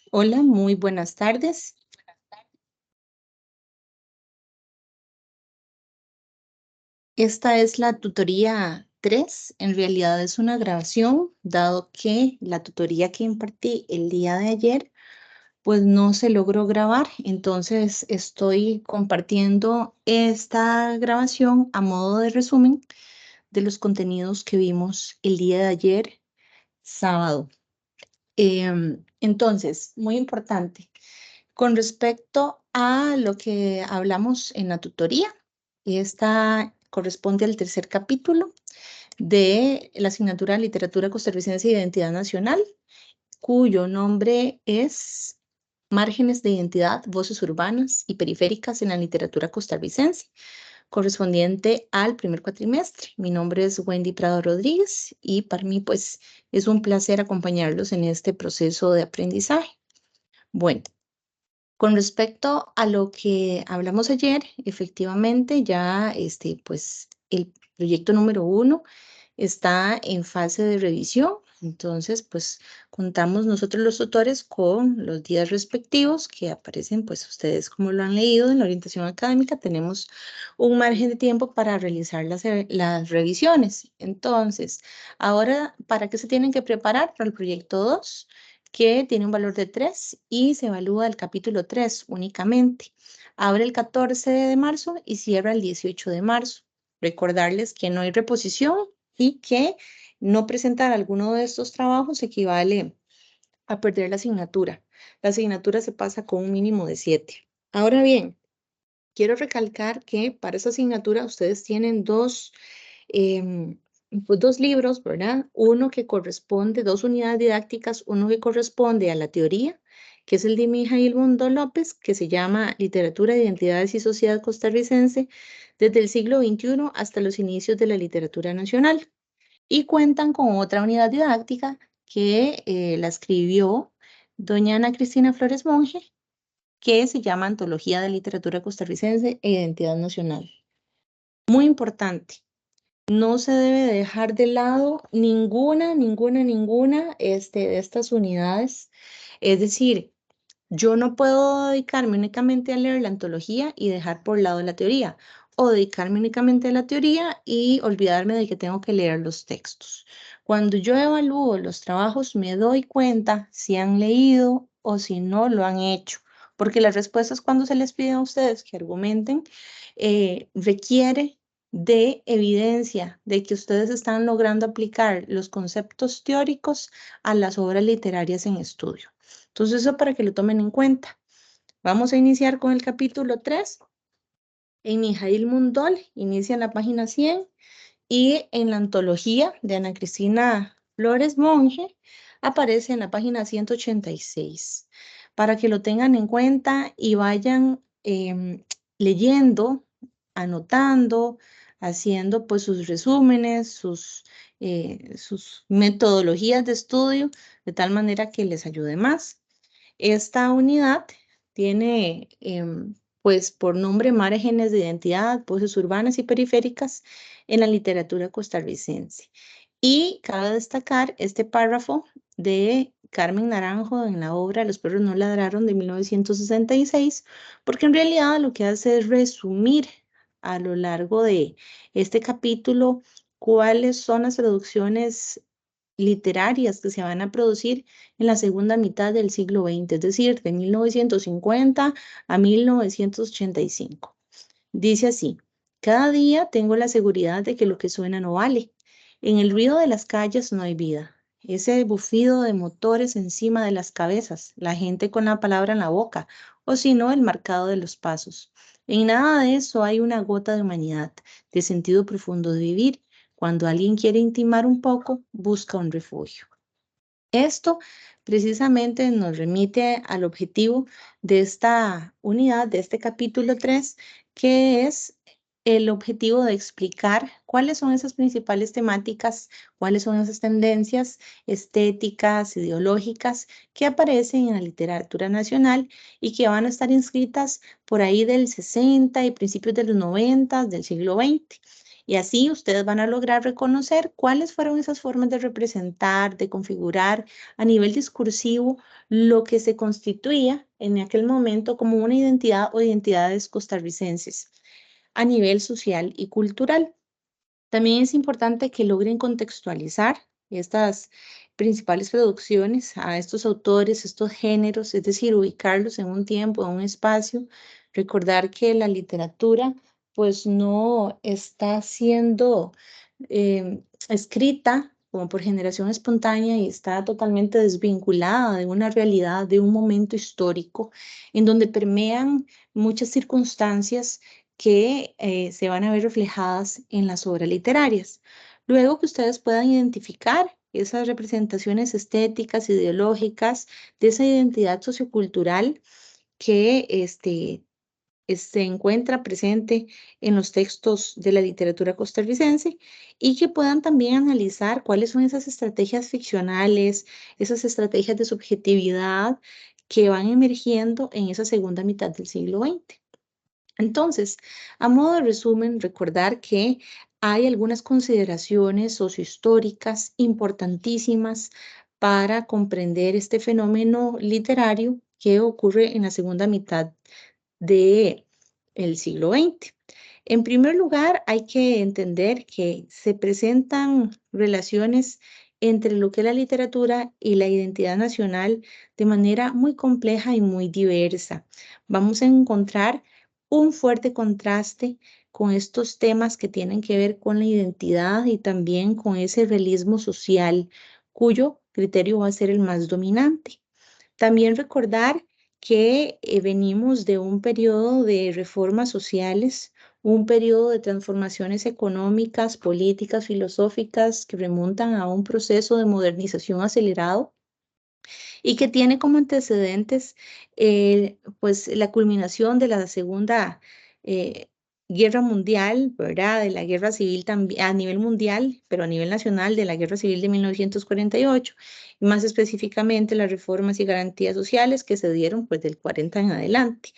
Hola, muy buenas tardes. Esta es la tutoría 3. En realidad es una grabación, dado que la tutoría que impartí el día de ayer, pues no se logró grabar. Entonces estoy compartiendo esta grabación a modo de resumen de los contenidos que vimos el día de ayer, sábado. Entonces, muy importante. Con respecto a lo que hablamos en la tutoría, esta corresponde al tercer capítulo de la asignatura de Literatura Costarricense e Identidad Nacional, cuyo nombre es Márgenes de Identidad, Voces Urbanas y Periféricas en la Literatura Costarricense, correspondiente al primer cuatrimestre. Mi nombre es Wendy Prado Rodríguez y para mí pues es un placer acompañarlos en este proceso de aprendizaje. Bueno, con respecto a lo que hablamos ayer, efectivamente ya pues el proyecto número 1 está en fase de revisión. Entonces, pues contamos nosotros los tutores con los días respectivos que aparecen, pues ustedes como lo han leído en la orientación académica, tenemos un margen de tiempo para realizar las revisiones. Entonces, ahora, ¿para qué se tienen que preparar? Para el proyecto 2, que tiene un valor de 3 y se evalúa el capítulo 3 únicamente. Abre el 14 de marzo y cierra el 18 de marzo. Recordarles que no hay reposición y que no presentar alguno de estos trabajos equivale a perder la asignatura. La asignatura se pasa con un mínimo de 7. Ahora bien, quiero recalcar que para esa asignatura ustedes tienen em, pues dos libros, ¿verdad? Uno que corresponde, dos unidades didácticas, uno que corresponde a la teoría, que es el de Mijail Mundo López, que se llama Literatura, Identidades y Sociedad Costarricense desde el siglo XXI hasta los inicios de la literatura nacional. Y cuentan con otra unidad didáctica que la escribió doña Ana Cristina Flores Monge, que se llama Antología de Literatura Costarricense e Identidad Nacional. Muy importante, no se debe dejar de lado ninguna de estas unidades. Es decir, yo no puedo dedicarme únicamente a leer la antología y dejar por lado la teoría, o dedicarme únicamente a la teoría y olvidarme de que tengo que leer los textos. Cuando yo evalúo los trabajos, me doy cuenta si han leído o si no lo han hecho, porque las respuestas cuando se les pide a ustedes que argumenten, requiere de evidencia de que ustedes están logrando aplicar los conceptos teóricos a las obras literarias en estudio. Entonces, eso para que lo tomen en cuenta. Vamos a iniciar con el capítulo 3. En Mijail Mundol inicia en la página 100 y en la antología de Ana Cristina Flores Monge aparece en la página 186. Para que lo tengan en cuenta y vayan leyendo, anotando, haciendo pues sus resúmenes, sus metodologías de estudio, de tal manera que les ayude más. Esta unidad tiene, pues, por nombre Márgenes de Identidad, Voces Urbanas y Periféricas en la literatura costarricense. Y cabe destacar este párrafo de Carmen Naranjo en la obra Los perros no ladraron de 1966, porque en realidad lo que hace es resumir a lo largo de este capítulo cuáles son las traducciones literarias que se van a producir en la segunda mitad del siglo XX, es decir, de 1950 a 1985. Dice así: cada día tengo la seguridad de que lo que suena no vale. En el ruido de las calles no hay vida. Ese bufido de motores encima de las cabezas, la gente con la palabra en la boca, o si no, el marcado de los pasos. En nada de eso hay una gota de humanidad, de sentido profundo de vivir. Cuando alguien quiere intimar un poco, busca un refugio. Esto precisamente nos remite al objetivo de esta unidad, de este capítulo 3, que es el objetivo de explicar cuáles son esas principales temáticas, cuáles son esas tendencias estéticas, ideológicas que aparecen en la literatura nacional y que van a estar inscritas por ahí del 60 y principios de los 90 del siglo XX. Y así ustedes van a lograr reconocer cuáles fueron esas formas de representar, de configurar a nivel discursivo lo que se constituía en aquel momento como una identidad o identidades costarricenses a nivel social y cultural. También es importante que logren contextualizar estas principales producciones a estos autores, estos géneros, es decir, ubicarlos en un tiempo, en un espacio. Recordar que la literatura pues no está siendo escrita como por generación espontánea y está totalmente desvinculada de una realidad, de un momento histórico en donde permean muchas circunstancias que se van a ver reflejadas en las obras literarias. Luego que ustedes puedan identificar esas representaciones estéticas, ideológicas, de esa identidad sociocultural que se encuentra presente en los textos de la literatura costarricense y que puedan también analizar cuáles son esas estrategias ficcionales, esas estrategias de subjetividad que van emergiendo en esa segunda mitad del siglo XX. Entonces, a modo de resumen, recordar que hay algunas consideraciones sociohistóricas importantísimas para comprender este fenómeno literario que ocurre en la segunda mitad del siglo XX. En primer lugar, hay que entender que se presentan relaciones entre lo que es la literatura y la identidad nacional de manera muy compleja y muy diversa. Vamos a encontrar un fuerte contraste con estos temas que tienen que ver con la identidad y también con ese realismo social, cuyo criterio va a ser el más dominante. También recordar que venimos de un periodo de reformas sociales, un periodo de transformaciones económicas, políticas, filosóficas que remontan a un proceso de modernización acelerado y que tiene como antecedentes pues la culminación de la Segunda eh, Guerra Mundial, ¿verdad? De la Guerra Civil también a nivel mundial, pero a nivel nacional de la Guerra Civil de 1948, y más específicamente las reformas y garantías sociales que se dieron pues del 40 en adelante.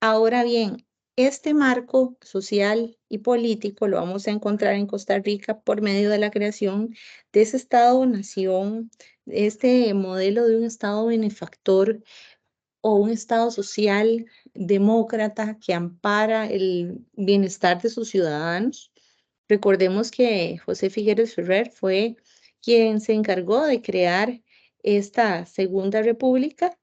Ahora bien, este marco social y político lo vamos a encontrar en Costa Rica por medio de la creación de ese Estado-nación, este modelo de un Estado benefactor o un Estado social demócrata que ampara el bienestar de sus ciudadanos. Recordemos que José Figueres Ferrer fue quien se encargó de crear esta Segunda República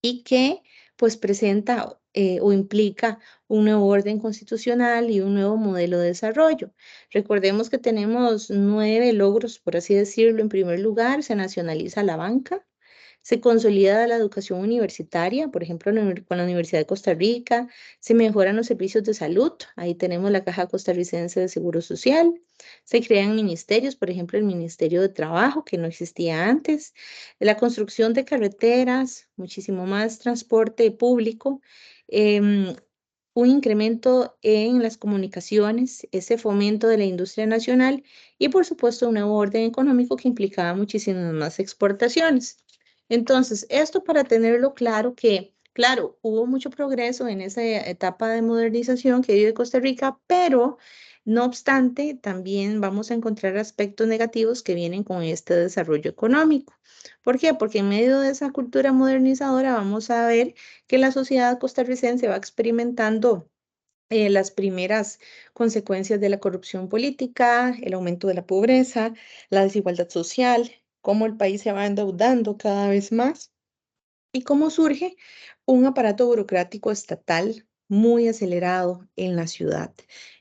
y que pues presenta o implica un nuevo orden constitucional y un nuevo modelo de desarrollo. Recordemos que tenemos 9 logros, por así decirlo. En primer lugar, se nacionaliza la banca, se consolida la educación universitaria, por ejemplo, con la Universidad de Costa Rica, se mejoran los servicios de salud, ahí tenemos la Caja Costarricense de Seguro Social, se crean ministerios, por ejemplo, el Ministerio de Trabajo, que no existía antes, la construcción de carreteras, muchísimo más transporte público, un incremento en las comunicaciones, ese fomento de la industria nacional y, por supuesto, un nuevo orden económico que implicaba muchísimas más exportaciones. Entonces, esto para tenerlo claro que, claro, hubo mucho progreso en esa etapa de modernización que vive Costa Rica, pero no obstante, también vamos a encontrar aspectos negativos que vienen con este desarrollo económico. ¿Por qué? Porque en medio de esa cultura modernizadora vamos a ver que la sociedad costarricense va experimentando las primeras consecuencias de la corrupción política, el aumento de la pobreza, la desigualdad social, cómo el país se va endeudando cada vez más y cómo surge un aparato burocrático estatal muy acelerado en la ciudad.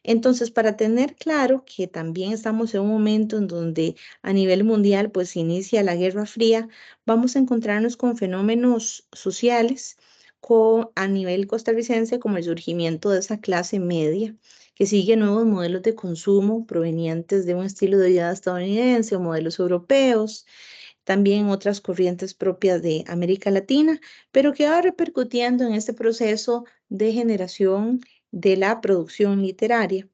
Entonces, para tener claro que también estamos en un momento en donde a nivel mundial pues inicia la Guerra Fría, vamos a encontrarnos con fenómenos sociales a nivel costarricense como el surgimiento de esa clase media que sigue nuevos modelos de consumo provenientes de un estilo de vida estadounidense o modelos europeos, también otras corrientes propias de América Latina, pero que va repercutiendo en este proceso de generación de la producción literaria,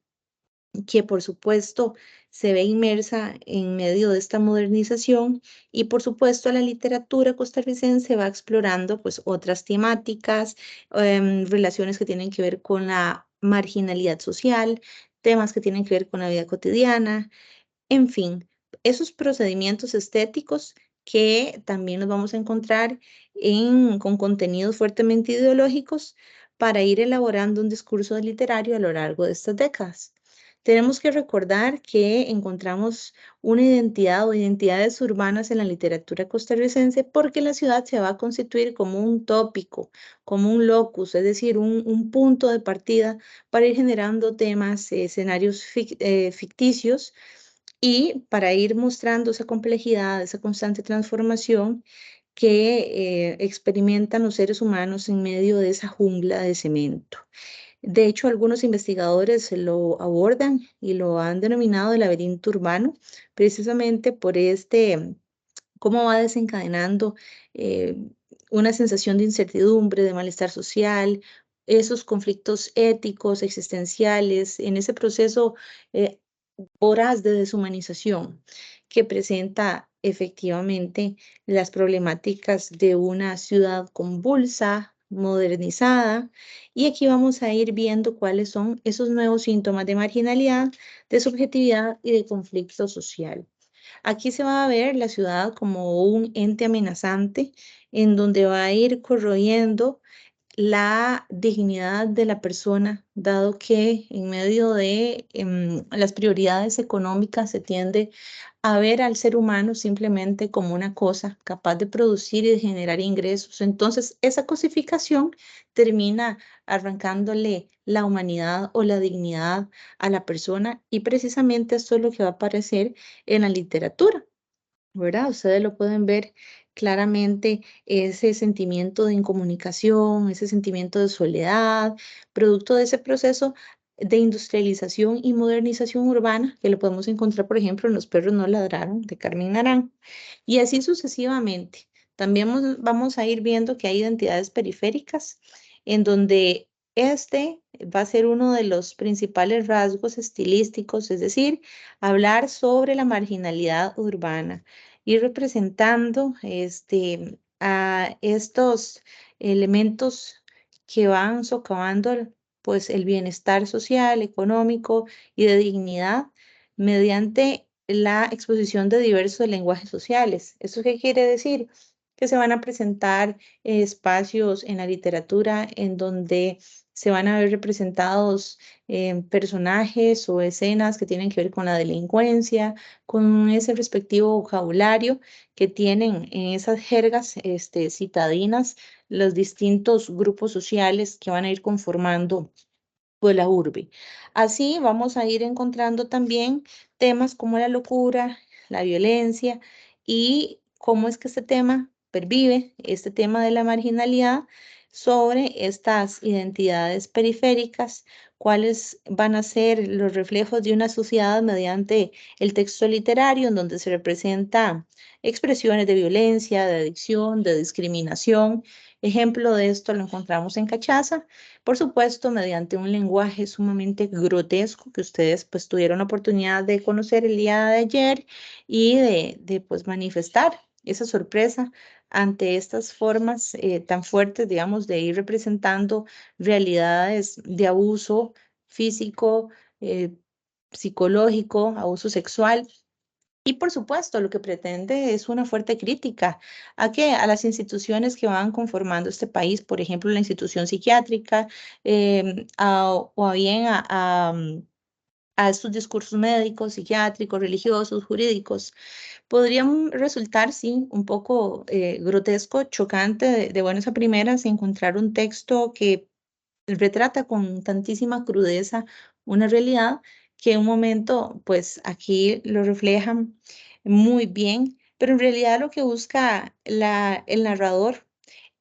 que por supuesto se ve inmersa en medio de esta modernización y por supuesto la literatura costarricense va explorando pues otras temáticas, relaciones que tienen que ver con la marginalidad social, temas que tienen que ver con la vida cotidiana, en fin, esos procedimientos estéticos que también nos vamos a encontrar con contenidos fuertemente ideológicos para ir elaborando un discurso literario a lo largo de estas décadas. Tenemos que recordar que encontramos una identidad o identidades urbanas en la literatura costarricense porque la ciudad se va a constituir como un tópico, como un locus, es decir, un punto de partida para ir generando temas, escenarios ficticios y para ir mostrando esa complejidad, esa constante transformación que experimentan los seres humanos en medio de esa jungla de cemento. De hecho, algunos investigadores lo abordan y lo han denominado el laberinto urbano, precisamente por cómo va desencadenando eh, una sensación de incertidumbre, de malestar social, esos conflictos éticos, existenciales, en ese proceso eh, voraz de deshumanización que presenta efectivamente las problemáticas de una ciudad convulsa, modernizada, y aquí vamos a ir viendo cuáles son esos nuevos síntomas de marginalidad, de subjetividad y de conflicto social. Aquí se va a ver la ciudad como un ente amenazante en donde va a ir corroyendo la dignidad de la persona, dado que en medio de las prioridades económicas se tiende a ver al ser humano simplemente como una cosa capaz de producir y de generar ingresos. Entonces, esa cosificación termina arrancándole la humanidad o la dignidad a la persona y precisamente esto es lo que va a aparecer en la literatura. ¿Verdad? Ustedes lo pueden ver claramente, ese sentimiento de incomunicación, ese sentimiento de soledad, producto de ese proceso de industrialización y modernización urbana, que lo podemos encontrar, por ejemplo, en Los perros no ladraron, de Carmen Naranjo, y así sucesivamente. También vamos a ir viendo que hay identidades periféricas en donde este va a ser uno de los principales rasgos estilísticos, es decir, hablar sobre la marginalidad urbana y representando a estos elementos que van socavando pues el bienestar social, económico y de dignidad mediante la exposición de diversos lenguajes sociales. ¿Eso qué quiere decir? Que se van a presentar espacios en la literatura en donde se van a ver representados personajes o escenas que tienen que ver con la delincuencia, con ese respectivo vocabulario que tienen en esas jergas citadinas los distintos grupos sociales que van a ir conformando pues la urbe. Así vamos a ir encontrando también temas como la locura, la violencia y cómo es que este tema pervive, este tema de la marginalidad sobre estas identidades periféricas, cuáles van a ser los reflejos de una sociedad mediante el texto literario en donde se representa expresiones de violencia, de adicción, de discriminación. Ejemplo de esto lo encontramos en Cachaza, por supuesto, mediante un lenguaje sumamente grotesco que ustedes pues tuvieron la oportunidad de conocer el día de ayer y de pues manifestar esa sorpresa ante estas formas tan fuertes, digamos, de ir representando realidades de abuso físico, eh, psicológico, abuso sexual. Y por supuesto, lo que pretende es una fuerte crítica a que a las instituciones que van conformando este país, por ejemplo, la institución psiquiátrica, o bien a estos discursos médicos, psiquiátricos, religiosos, jurídicos, podrían resultar, sí, un poco grotesco, chocante de buenas a primeras encontrar un texto que retrata con tantísima crudeza una realidad que en un momento, pues aquí lo reflejan muy bien, pero en realidad lo que busca el narrador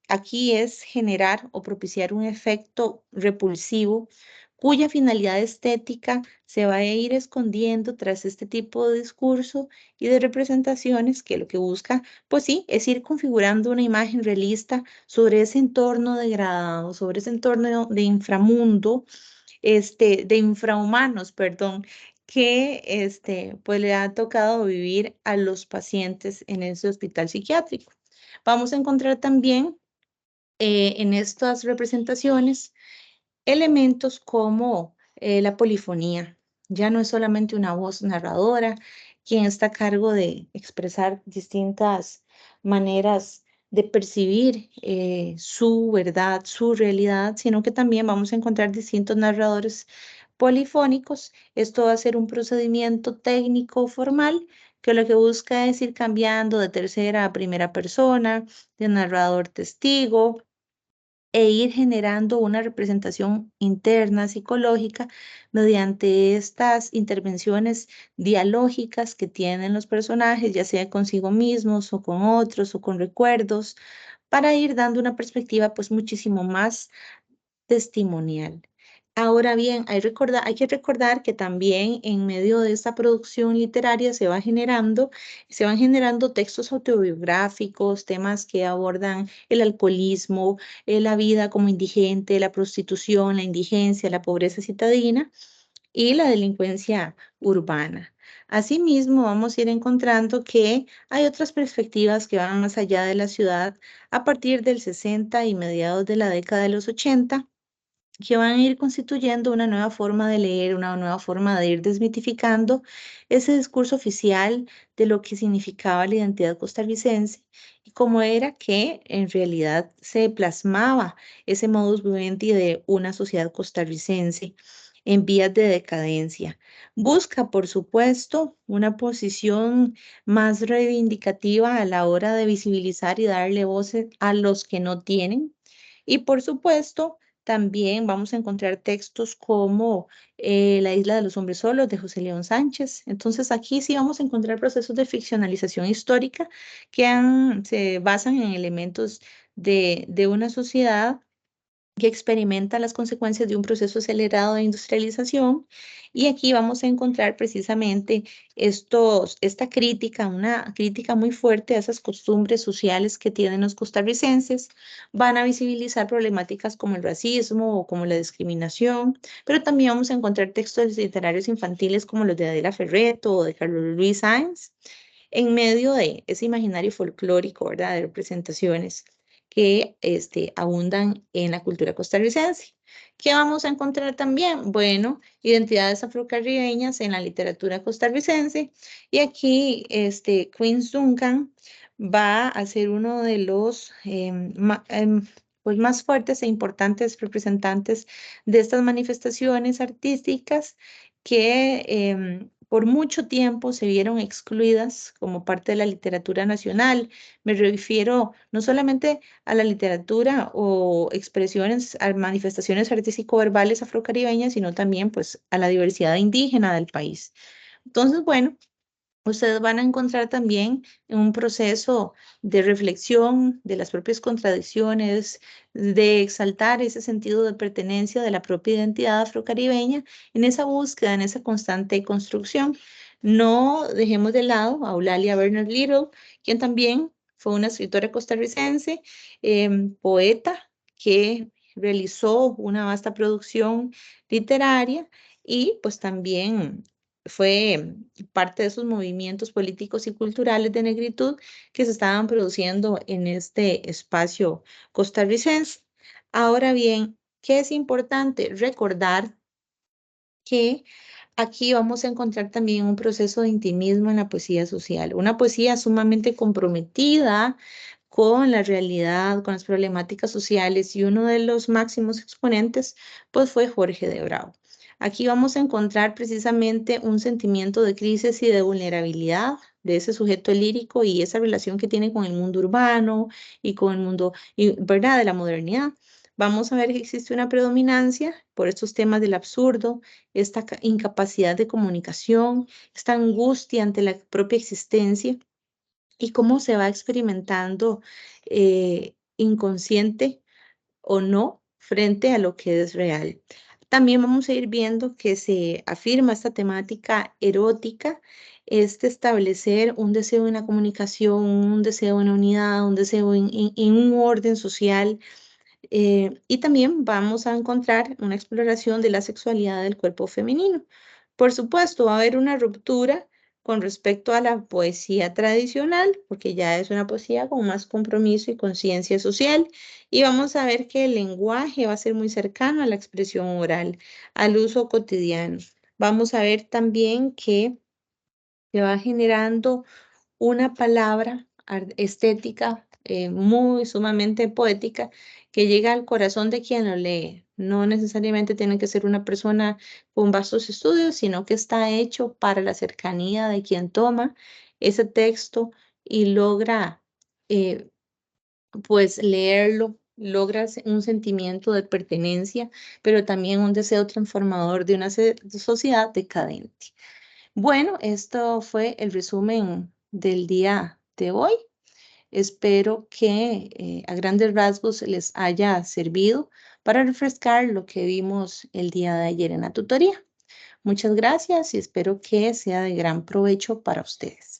aquí es generar o propiciar un efecto repulsivo cuya finalidad estética se va a ir escondiendo tras este tipo de discurso y de representaciones que lo que busca, pues sí, es ir configurando una imagen realista sobre ese entorno degradado, sobre ese entorno de inframundo, de infrahumanos, perdón, que pues le ha tocado vivir a los pacientes en ese hospital psiquiátrico. Vamos a encontrar también en estas representaciones elementos como la polifonía. Ya no es solamente una voz narradora quien está a cargo de expresar distintas maneras de percibir su verdad, su realidad, sino que también vamos a encontrar distintos narradores polifónicos. Esto va a ser un procedimiento técnico formal que lo que busca es ir cambiando de tercera a primera persona, de narrador testigo, e ir generando una representación interna psicológica mediante estas intervenciones dialógicas que tienen los personajes, ya sea consigo mismos o con otros o con recuerdos, para ir dando una perspectiva pues muchísimo más testimonial. Ahora bien, hay que recordar que también en medio de esta producción literaria se van generando textos autobiográficos, temas que abordan el alcoholismo, la vida como indigente, la prostitución, la indigencia, la pobreza citadina y la delincuencia urbana. Asimismo, vamos a ir encontrando que hay otras perspectivas que van más allá de la ciudad a partir del 60 y mediados de la década de los 80 que van a ir constituyendo una nueva forma de leer, una nueva forma de ir desmitificando ese discurso oficial de lo que significaba la identidad costarricense y cómo era que en realidad se plasmaba ese modus vivendi de una sociedad costarricense en vías de decadencia. Busca, por supuesto, una posición más reivindicativa a la hora de visibilizar y darle voces a los que no tienen. Y por supuesto, también vamos a encontrar textos como La isla de los hombres solos de José León Sánchez. Entonces aquí sí vamos a encontrar procesos de ficcionalización histórica que se basan en elementos de una sociedad que experimenta las consecuencias de un proceso acelerado de industrialización. Y aquí vamos a encontrar precisamente esta crítica, una crítica muy fuerte a esas costumbres sociales que tienen los costarricenses. Van a visibilizar problemáticas como el racismo o como la discriminación, pero también vamos a encontrar textos literarios infantiles como los de Adela Ferreto o de Carlos Luis Sáenz en medio de ese imaginario folclórico, ¿verdad? De representaciones que abundan en la cultura costarricense. ¿Qué vamos a encontrar también? Bueno, identidades afrocaribeñas en la literatura costarricense. Y aquí Queens Duncan va a ser uno de los pues más fuertes e importantes representantes de estas manifestaciones artísticas que por mucho tiempo se vieron excluidas como parte de la literatura nacional. Me refiero no solamente a la literatura o expresiones, a manifestaciones artístico-verbales afrocaribeñas, sino también pues a la diversidad indígena del país. Entonces, bueno, ustedes van a encontrar también un proceso de reflexión de las propias contradicciones, de exaltar ese sentido de pertenencia de la propia identidad afrocaribeña en esa búsqueda, en esa constante construcción. No dejemos de lado a Eulalia Bernard Little, quien también fue una escritora costarricense, poeta, que realizó una vasta producción literaria y pues también fue parte de esos movimientos políticos y culturales de negritud que se estaban produciendo en este espacio costarricense. Ahora bien, ¿qué es importante? Recordar que aquí vamos a encontrar también un proceso de intimismo en la poesía social, una poesía sumamente comprometida con la realidad, con las problemáticas sociales, y uno de los máximos exponentes pues fue Jorge de Bravo. Aquí vamos a encontrar precisamente un sentimiento de crisis y de vulnerabilidad de ese sujeto lírico y esa relación que tiene con el mundo urbano y con el mundo, ¿verdad?, de la modernidad. Vamos a ver que existe una predominancia por estos temas del absurdo, esta incapacidad de comunicación, esta angustia ante la propia existencia y cómo se va experimentando inconsciente o no frente a lo que es real. También vamos a ir viendo que se afirma esta temática erótica, este establecer un deseo en la comunicación, un deseo en la unidad, un deseo en un orden social, y también vamos a encontrar una exploración de la sexualidad del cuerpo femenino. Por supuesto, va a haber una ruptura con respecto a la poesía tradicional, porque ya es una poesía con más compromiso y conciencia social, y vamos a ver que el lenguaje va a ser muy cercano a la expresión oral, al uso cotidiano. vamos a ver también que se va generando una palabra estética muy sumamente poética que llega al corazón de quien lo lee. No necesariamente tiene que ser una persona con vastos estudios, sino que está hecho para la cercanía de quien toma ese texto y logra eh, pues leerlo, logra un sentimiento de pertenencia, pero también un deseo transformador de una sociedad decadente. Bueno, esto fue el resumen del día de hoy. Espero que a grandes rasgos les haya servido para refrescar lo que vimos el día de ayer en la tutoría. Muchas gracias y espero que sea de gran provecho para ustedes.